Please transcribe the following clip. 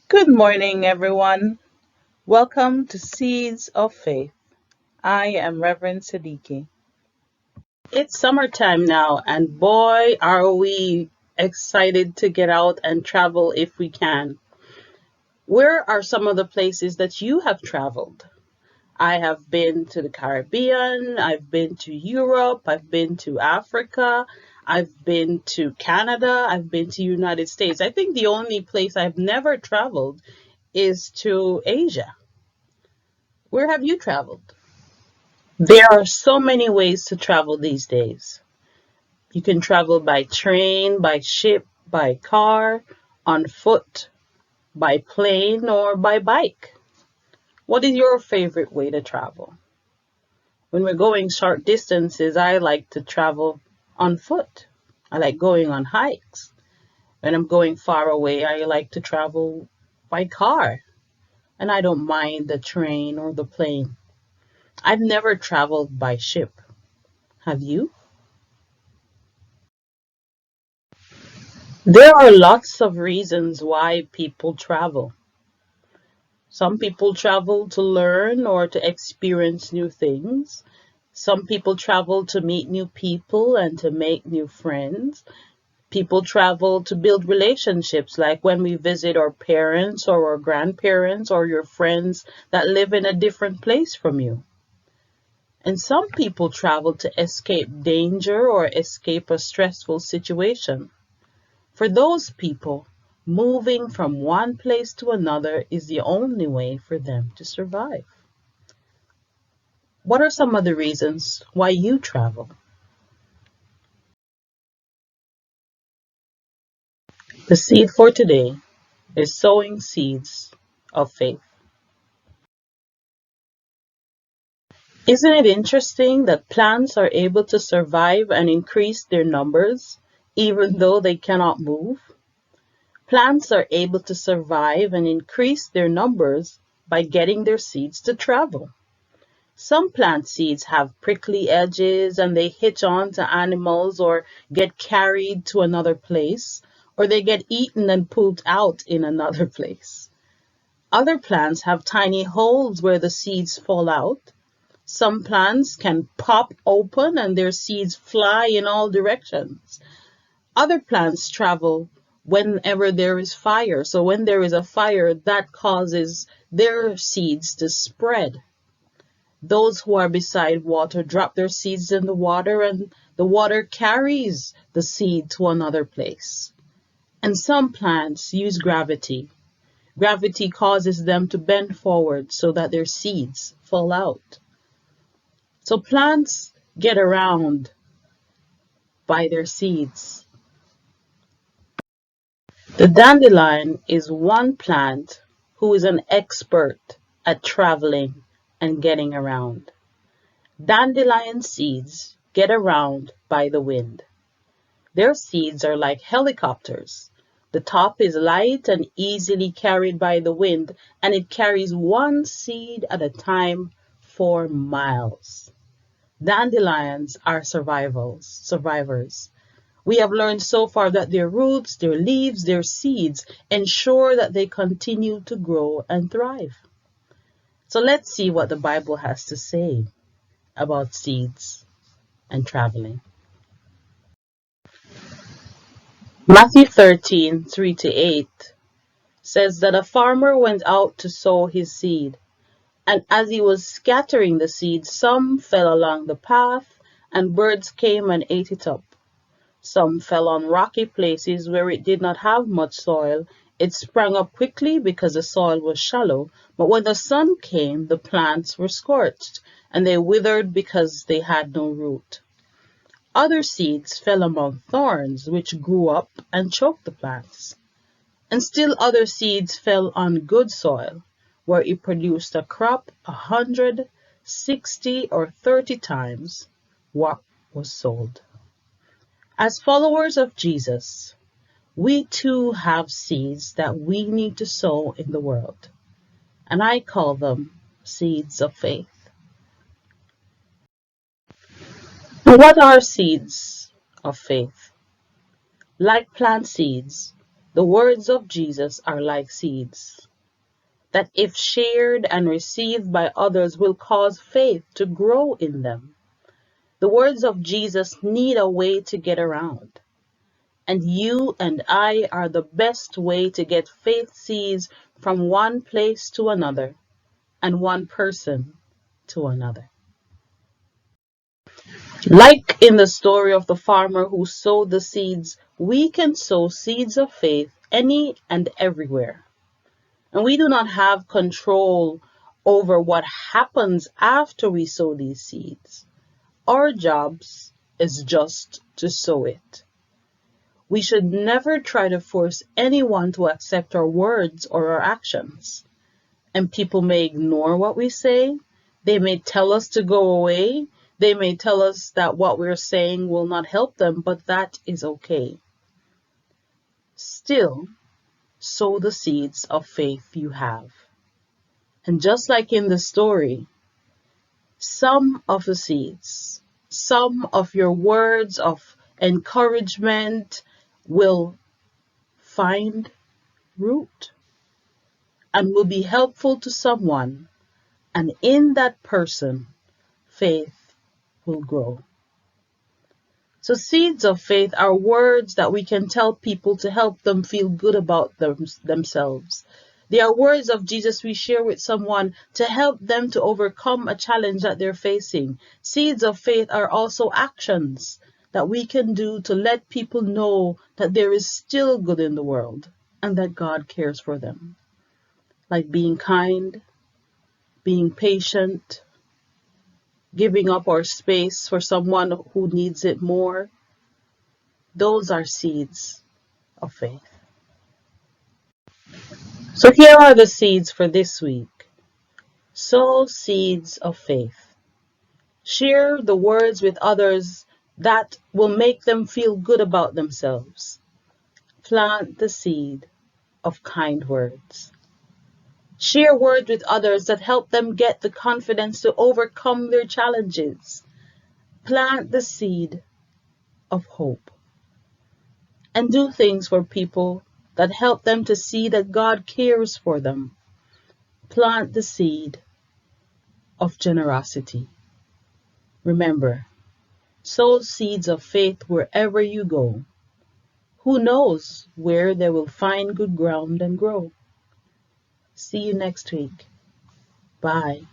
Good morning, everyone. Welcome to Seeds of Faith. I am Reverend Siddiqui. It's summertime now, and boy, are we excited to get out and travel if we can. Where are some of the places that you have traveled? I have been to the Caribbean, I've been to Europe, I've been to Africa, I've been to Canada, I've been to United States. I think the only place I've never traveled is to Asia. Where have you traveled? There are so many ways to travel these days. You can travel by train, by ship, by car, on foot, by plane, or by bike. What is your favorite way to travel? When we're going short distances, I like to travel on foot. I like going on hikes. When I'm going far away, I like to travel by car. And I don't mind the train or the plane. I've never traveled by ship. Have you? There are lots of reasons why people travel. Some people travel to learn or to experience new things. Some people travel to meet new people and to make new friends. People travel to build relationships, like when we visit our parents or our grandparents or your friends that live in a different place from you. And some people travel to escape danger or escape a stressful situation. For those people, moving from one place to another is the only way for them to survive. What are some of the reasons why you travel? The seed for today is sowing seeds of faith. Isn't it interesting that plants are able to survive and increase their numbers even though they cannot move? Plants are able to survive and increase their numbers by getting their seeds to travel. Some plant seeds have prickly edges and they hitch on to animals or get carried to another place, or they get eaten and pulled out in another place. Other plants have tiny holes where the seeds fall out. Some plants can pop open and their seeds fly in all directions. Other plants travel whenever there is fire. So when there is a fire, that causes their seeds to spread. Those who are beside water drop their seeds in the water and the water carries the seed to another place. And some plants use gravity. Gravity causes them to bend forward so that their seeds fall out. So plants get around by their seeds. The dandelion is one plant who is an expert at traveling and getting around. Dandelion seeds get around by the wind. Their seeds are like helicopters. The top is light and easily carried by the wind, and it carries one seed at a time for miles. Dandelions are survivors. We have learned so far that their roots, their leaves, their seeds ensure that they continue to grow and thrive. So let's see what the Bible has to say about seeds and traveling. Matthew 13:3-8 says that a farmer went out to sow his seed, and as he was scattering the seed, some fell along the path, and birds came and ate it up. Some fell on rocky places where it did not have much soil. It sprang up quickly because the soil was shallow, but when the sun came, the plants were scorched, and they withered because they had no root. Other seeds fell among thorns, which grew up and choked the plants. And still other seeds fell on good soil, where it produced a crop 100, 60, or 30 times what was sold. As followers of Jesus, we too have seeds that we need to sow in the world, and I call them seeds of faith. What are seeds of faith? Like plant seeds, The words of Jesus are like seeds that, if shared and received by others, will cause faith to grow in them. The words of Jesus need a way to get around. And you and I are the best way to get faith seeds from one place to another and one person to another. Like in the story of the farmer who sowed the seeds, we can sow seeds of faith any and everywhere. And we do not have control over what happens after we sow these seeds. Our jobs is just to sow it. We should never try to force anyone to accept our words or our actions. And people may ignore what we say. They may tell us to go away. They may tell us that what we're saying will not help them, but that is okay. Still, sow the seeds of faith you have. And just like in the story, some of the seeds, some of your words of encouragement will find root and will be helpful to someone, and in that person, faith will grow. So seeds of faith are words that we can tell people to help them feel good about themselves. They are words of Jesus we share with someone to help them to overcome a challenge that they're facing. Seeds of faith are also actions that we can do to let people know that there is still good in the world and that God cares for them. Like being kind, being patient, giving up our space for someone who needs it more. Those are seeds of faith. So here are the seeds for this week. Sow seeds of faith. Share the words with others that will make them feel good about themselves. Plant the seed of kind words. Share words with others that help them get the confidence to overcome their challenges. Plant the seed of hope. And do things for people that help them to see that God cares for them. Plant the seed of generosity. Remember, sow seeds of faith wherever you go. Who knows where they will find good ground and grow. See you next week. Bye.